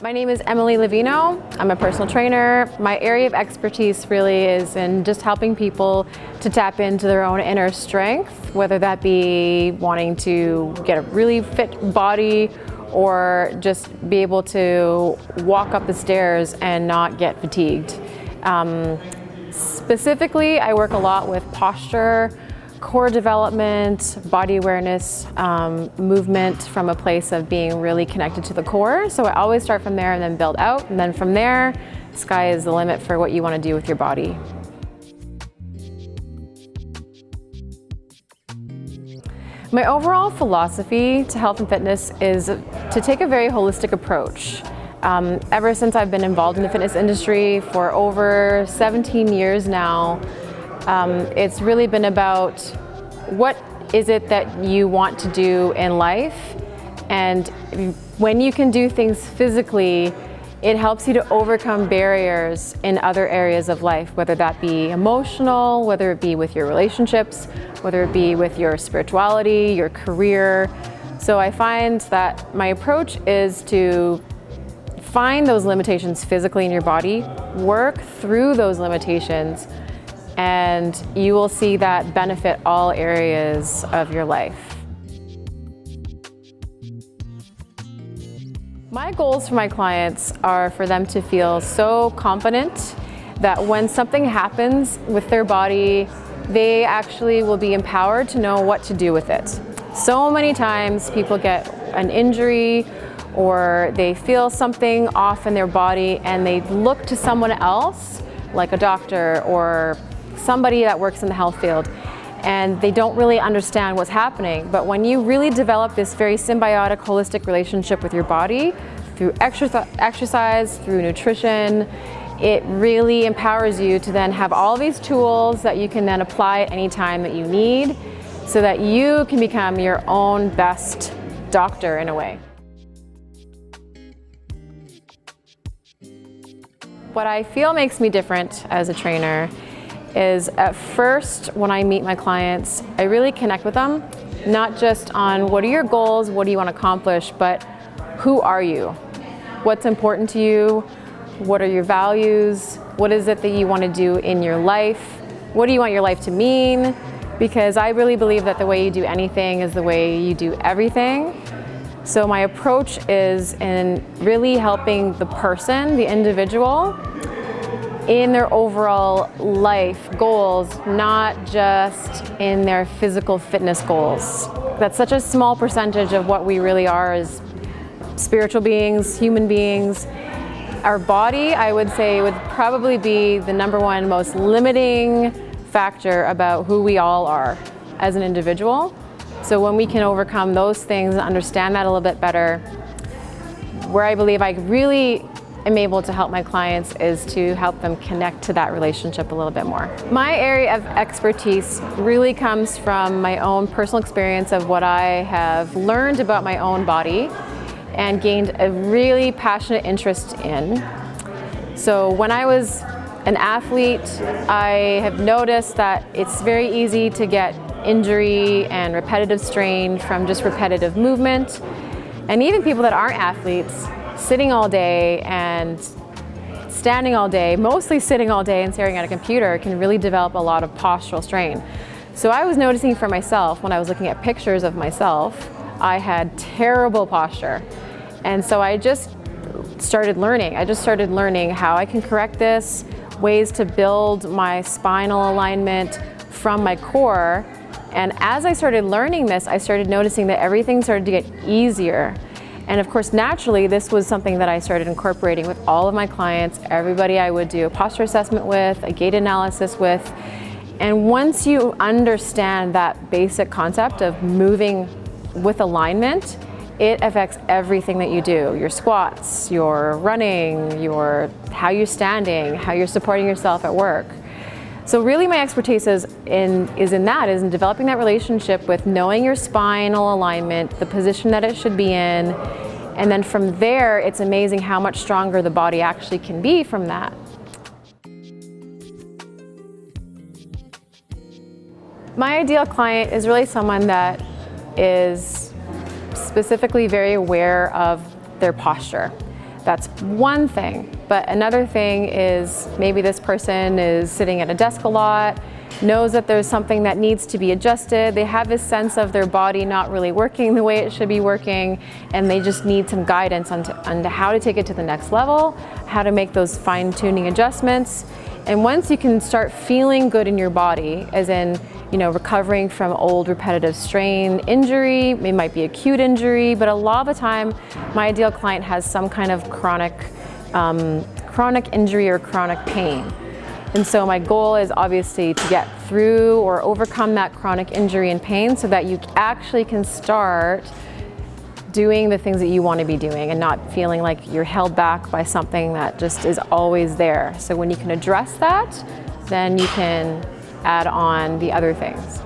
My name is Emily Livino. I'm a personal trainer. My area of expertise really is in just helping people to tap into their own inner strength, whether that be wanting to get a really fit body or just be able to walk up the stairs and not get fatigued. Specifically, I work a lot with posture, core development, body awareness, movement from a place of being really connected to the core. So I always start from there and then build out. And then from there, sky is the limit for what you want to do with your body. My overall philosophy to health and fitness is to take a very holistic approach. Ever since I've been involved in the fitness industry for over 17 years now, it's really been about what is it that you want to do in life, and when you can do things physically, it helps you to overcome barriers in other areas of life, whether that be emotional, whether it be with your relationships, whether it be with your spirituality, your career. So I find that my approach is to find those limitations physically in your body, work through those limitations, and you will see that benefit all areas of your life. My goals for my clients are for them to feel so confident that when something happens with their body, they actually will be empowered to know what to do with it. So many times people get an injury or they feel something off in their body and they look to someone else, like a doctor or somebody that works in the health field, and they don't really understand what's happening. But when you really develop this very symbiotic, holistic relationship with your body through exercise, through nutrition, it really empowers you to then have all these tools that you can then apply at any time that you need, so that you can become your own best doctor in a way. What I feel makes me different as a trainer is at first, when I meet my clients, I really connect with them, not just on what are your goals, what do you want to accomplish, but who are you? What's important to you? What are your values? What is it that you want to do in your life? What do you want your life to mean? Because I really believe that the way you do anything is the way you do everything. So my approach is in really helping the person, the individual, in their overall life goals, not just in their physical fitness goals. That's such a small percentage of what we really are as spiritual beings, human beings. Our body, I would say, would probably be the number one most limiting factor about who we all are as an individual. So when we can overcome those things and understand that a little bit better, where I believe I really am able to help my clients is to help them connect to that relationship a little bit more. My area of expertise really comes from my own personal experience of what I have learned about my own body and gained a really passionate interest in. So when I was an athlete, I have noticed that it's very easy to get injury and repetitive strain from just repetitive movement. And even people that aren't athletes, sitting all day and standing all day, mostly sitting all day and staring at a computer, can really develop a lot of postural strain. So I was noticing for myself, when I was looking at pictures of myself, I had terrible posture. And so I just started learning. I just started learning how I can correct this, ways to build my spinal alignment from my core. And as I started learning this, I started noticing that everything started to get easier. And of course, naturally, this was something that I started incorporating with all of my clients, everybody I would do a posture assessment with, a gait analysis with. And once you understand that basic concept of moving with alignment, it affects everything that you do. Your squats, your running, how you're standing, how you're supporting yourself at work. So really my expertise is in developing that relationship with knowing your spinal alignment, the position that it should be in, and then from there, it's amazing how much stronger the body actually can be from that. My ideal client is really someone that is specifically very aware of their posture. That's one thing. But another thing is maybe this person is sitting at a desk a lot, knows that there's something that needs to be adjusted. They have this sense of their body not really working the way it should be working, and they just need some guidance on how to take it to the next level, how to make those fine-tuning adjustments. And once you can start feeling good in your body, as in, recovering from old repetitive strain injury, it might be acute injury, but a lot of the time, my ideal client has some kind of chronic injury or chronic pain. And so my goal is obviously to get through or overcome that chronic injury and pain so that you actually can start doing the things that you want to be doing and not feeling like you're held back by something that just is always there. So when you can address that, then you can add on the other things.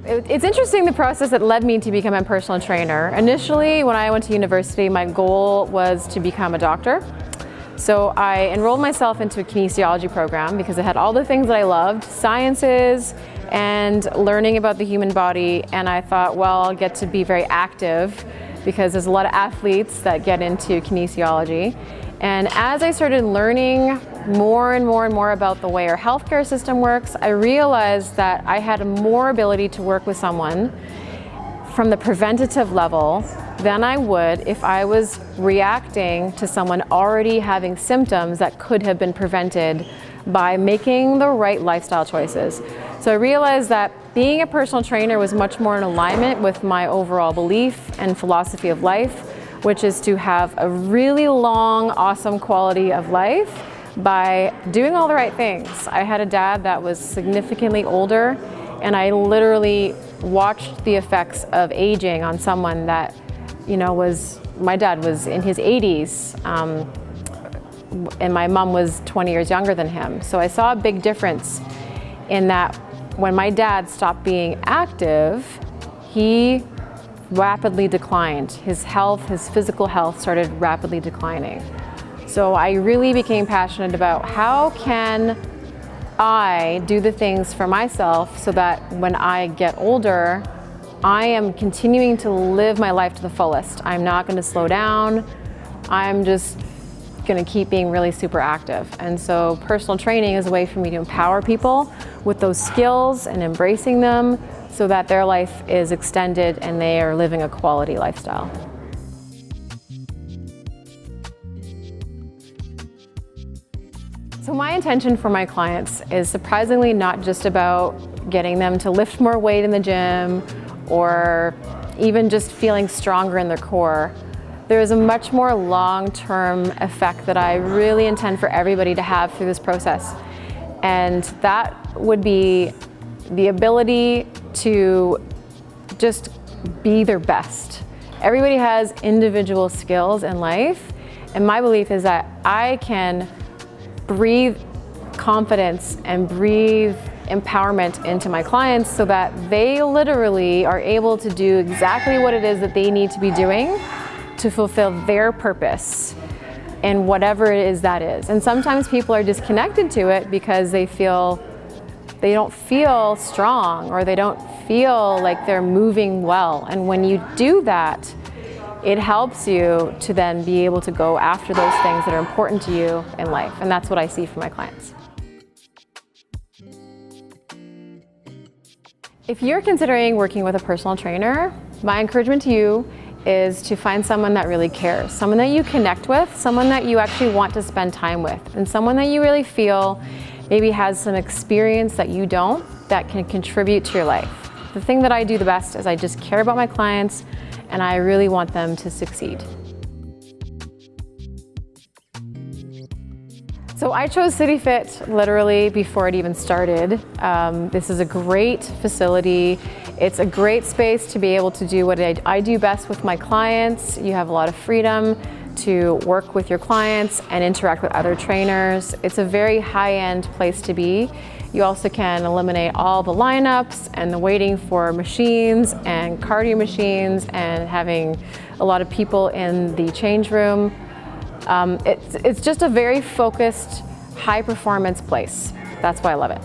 It's interesting, the process that led me to become a personal trainer. Initially, when I went to university, my goal was to become a doctor. So I enrolled myself into a kinesiology program because it had all the things that I loved, sciences and learning about the human body. And I thought, well, I'll get to be very active because there's a lot of athletes that get into kinesiology. And as I started learning more and more about the way our healthcare system works, I realized that I had more ability to work with someone from the preventative level than I would if I was reacting to someone already having symptoms that could have been prevented by making the right lifestyle choices. So I realized that being a personal trainer was much more in alignment with my overall belief and philosophy of life, which is to have a really long, awesome quality of life by doing all the right things. I had a dad that was significantly older, and I literally watched the effects of aging on someone that, my dad was in his 80s, and my mom was 20 years younger than him. So I saw a big difference in that when my dad stopped being active, he rapidly declined. His health, his physical health started rapidly declining. So I really became passionate about how can I do the things for myself so that when I get older, I am continuing to live my life to the fullest. I'm not going to slow down. I'm just going to keep being really super active. And so personal training is a way for me to empower people with those skills and embracing them so that their life is extended and they are living a quality lifestyle. So my intention for my clients is surprisingly not just about getting them to lift more weight in the gym or even just feeling stronger in their core. There is a much more long-term effect that I really intend for everybody to have through this process. And that would be the ability to just be their best. Everybody has individual skills in life, and my belief is that I can breathe confidence and breathe empowerment into my clients so that they literally are able to do exactly what it is that they need to be doing to fulfill their purpose in whatever it is that is. And sometimes people are disconnected to it because they don't feel strong or they don't feel like they're moving well. And when you do that, it helps you to then be able to go after those things that are important to you in life. And that's what I see for my clients. If you're considering working with a personal trainer, my encouragement to you is to find someone that really cares, someone that you connect with, someone that you actually want to spend time with, and someone that you really feel maybe has some experience that you don't, that can contribute to your life. The thing that I do the best is I just care about my clients and I really want them to succeed. So I chose CityFit literally before it even started. This is a great facility. It's a great space to be able to do what I do best with my clients. You have a lot of freedom to work with your clients and interact with other trainers. It's a very high-end place to be. You also can eliminate all the lineups and the waiting for machines and cardio machines and having a lot of people in the change room. It's just a very focused, high-performance place. That's why I love it.